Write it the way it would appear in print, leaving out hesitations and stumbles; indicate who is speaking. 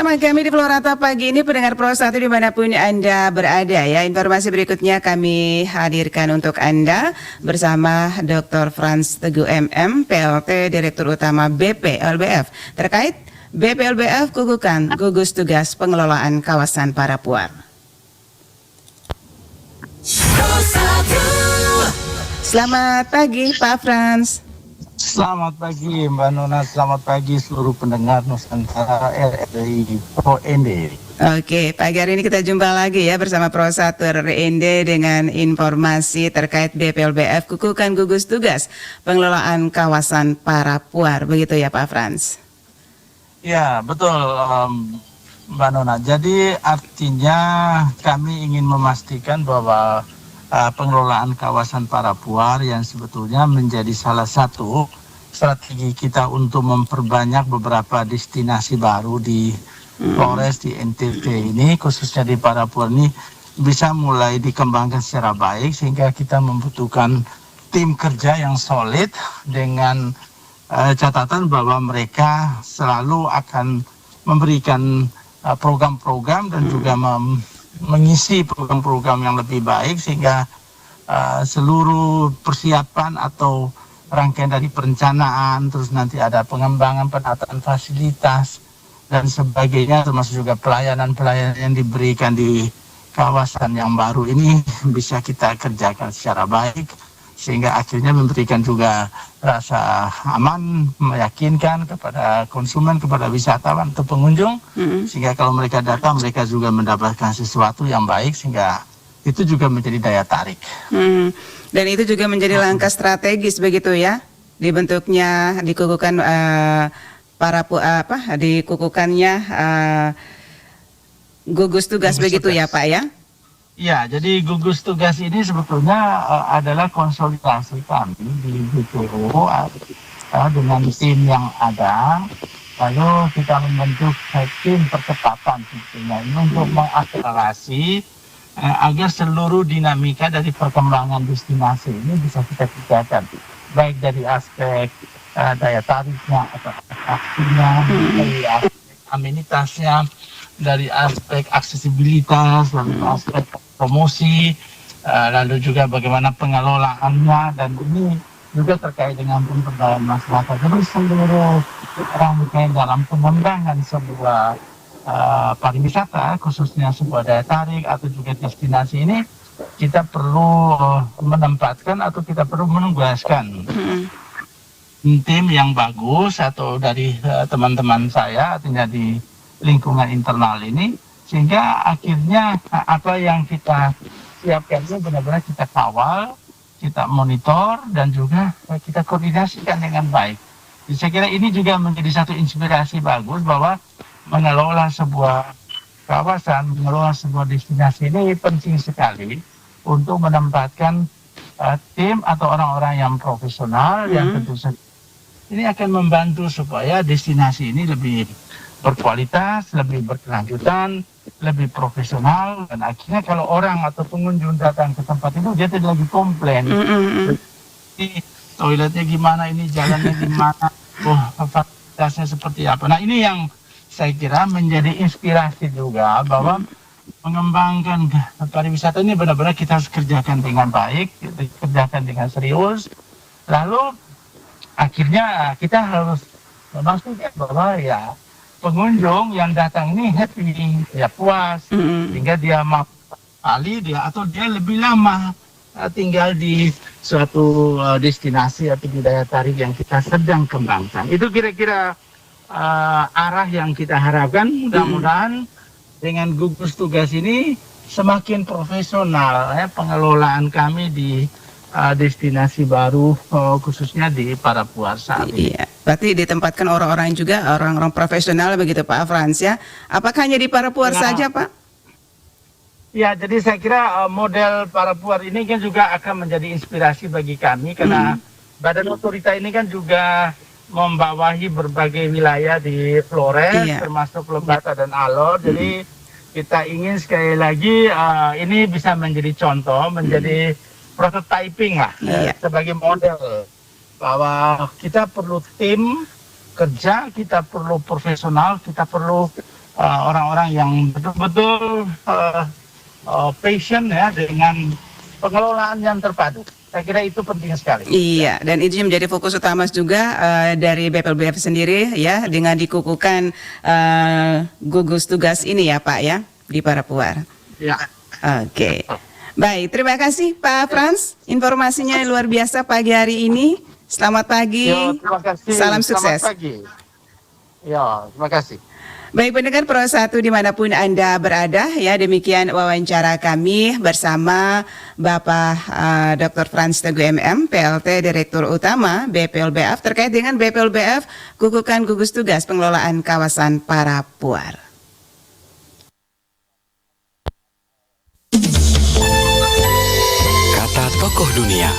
Speaker 1: bersama kami di Florata pagi ini pendengar Pro 1 dimanapun Anda berada ya. Informasi berikutnya kami hadirkan untuk Anda bersama Dr. Franz Teguh MM, PLT Direktur Utama BPLBF terkait BPLBF kukuhkan gugus tugas pengelolaan kawasan Parapuar. Selamat pagi Pak Franz.
Speaker 2: Selamat pagi Mbak Nona, selamat pagi seluruh pendengar Nusantara RRI Pro ND.
Speaker 1: Oke, pagi hari ini kita jumpa lagi ya bersama Pro 1 RND dengan informasi terkait BPLBF kukuhkan gugus tugas pengelolaan kawasan Parapuar, begitu ya Pak Franz?
Speaker 2: Ya betul Mbak Nona, jadi artinya kami ingin memastikan bahwa pengelolaan kawasan Parapuar yang sebetulnya menjadi salah satu strategi kita untuk memperbanyak beberapa destinasi baru di Flores, di NTT ini, khususnya di Parapuar ini bisa mulai dikembangkan secara baik, sehingga kita membutuhkan tim kerja yang solid dengan catatan bahwa mereka selalu akan memberikan program-program dan juga mengisi program-program yang lebih baik, sehingga seluruh persiapan atau rangkaian dari perencanaan, terus nanti ada pengembangan penataan fasilitas dan sebagainya, termasuk juga pelayanan-pelayanan yang diberikan di kawasan yang baru ini bisa kita kerjakan secara baik, sehingga akhirnya memberikan juga rasa aman, meyakinkan kepada konsumen, kepada wisatawan atau pengunjung, sehingga kalau mereka datang mereka juga mendapatkan sesuatu yang baik, sehingga itu juga menjadi daya tarik.
Speaker 1: Dan itu juga menjadi langkah strategis begitu ya, dibentuknya dikukuhkan dikukuhkannya gugus tugas begitu ya Pak ya?
Speaker 2: Ya, jadi gugus tugas ini sebetulnya adalah konsolidasi kami di BPO dengan tim yang ada. Lalu kita membentuk tim percepatan sebetulnya ini untuk mengakselerasi agar seluruh dinamika dari perkembangan destinasi ini bisa kita kerjakan. Baik dari aspek daya tariknya atau atraksinya, dari aspek amenitasnya, dari aspek aksesibilitas, dari aspek promosi, lalu juga bagaimana pengelolaannya, dan ini juga terkait dengan pemberdayaan masyarakat. Jadi seluruh rangkaian dalam pengembangan sebuah pariwisata, khususnya sebuah daya tarik atau juga destinasi ini, kita perlu menempatkan atau kita perlu menugaskan tim yang bagus atau dari teman-teman saya, artinya di lingkungan internal ini, sehingga akhirnya apa yang kita siapkan itu benar-benar kita kawal, kita monitor, dan juga kita koordinasikan dengan baik. Jadi saya kira ini juga menjadi satu inspirasi bagus bahwa mengelola sebuah kawasan, mengelola sebuah destinasi ini penting sekali untuk menempatkan tim atau orang-orang yang profesional yang tentu saja ini akan membantu supaya destinasi ini lebih berkualitas, lebih berkelanjutan, lebih profesional, dan akhirnya kalau orang atau pengunjung datang ke tempat itu dia tidak lagi komplain. Ini toiletnya gimana, ini jalannya gimana, fasilitasnya seperti apa. Nah ini yang saya kira menjadi inspirasi juga bahwa mengembangkan pariwisata ini benar-benar kita harus kerjakan dengan baik, kita kerjakan dengan serius. Lalu akhirnya kita harus memastikan bahwa ya pengunjung yang datang ini happy, ya puas, sehingga dia mau kembali atau dia lebih lama tinggal di suatu destinasi atau di daya tarik yang kita sedang kembangkan. Itu kira-kira arah yang kita harapkan. Mudah-mudahan dengan gugus tugas ini semakin profesional ya pengelolaan kami di destinasi baru, khususnya di Parapuar saat ini.
Speaker 1: Iya, berarti ditempatkan orang-orang juga, orang-orang profesional begitu Pak Franz ya. Apakah hanya di Parapuar saja Pak?
Speaker 2: Ya, jadi saya kira model Parapuar ini kan juga akan menjadi inspirasi bagi kami, karena Badan Otorita ini kan juga membawahi berbagai wilayah di Flores, termasuk Lebata dan Alor. Jadi kita ingin sekali lagi ini bisa menjadi contoh, menjadi prototyping lah, sebagai model bahwa kita perlu tim kerja, kita perlu profesional, kita perlu orang-orang yang betul-betul passion ya dengan pengelolaan yang terpadu. Saya kira itu penting sekali.
Speaker 1: Iya, dan itu menjadi fokus utama juga dari BPLBF sendiri ya, dengan dikukuhkan gugus tugas ini ya Pak ya di Parapuar.
Speaker 2: Ya.
Speaker 1: Oke. Baik, terima kasih Pak Frans. Informasinya luar biasa pagi hari ini. Selamat pagi.
Speaker 2: Yo, terima kasih.
Speaker 1: Salam sukses.
Speaker 2: Selamat pagi. Ya, terima kasih.
Speaker 1: Baik pendengar Pro 1 dimanapun Anda berada ya, demikian wawancara kami bersama Bapak Dr. Frans Teguh MM, PLT Direktur Utama BPLBF terkait dengan BPLBF kukuhkan gugus tugas pengelolaan kawasan Parapuar.
Speaker 3: Kata tokoh dunia.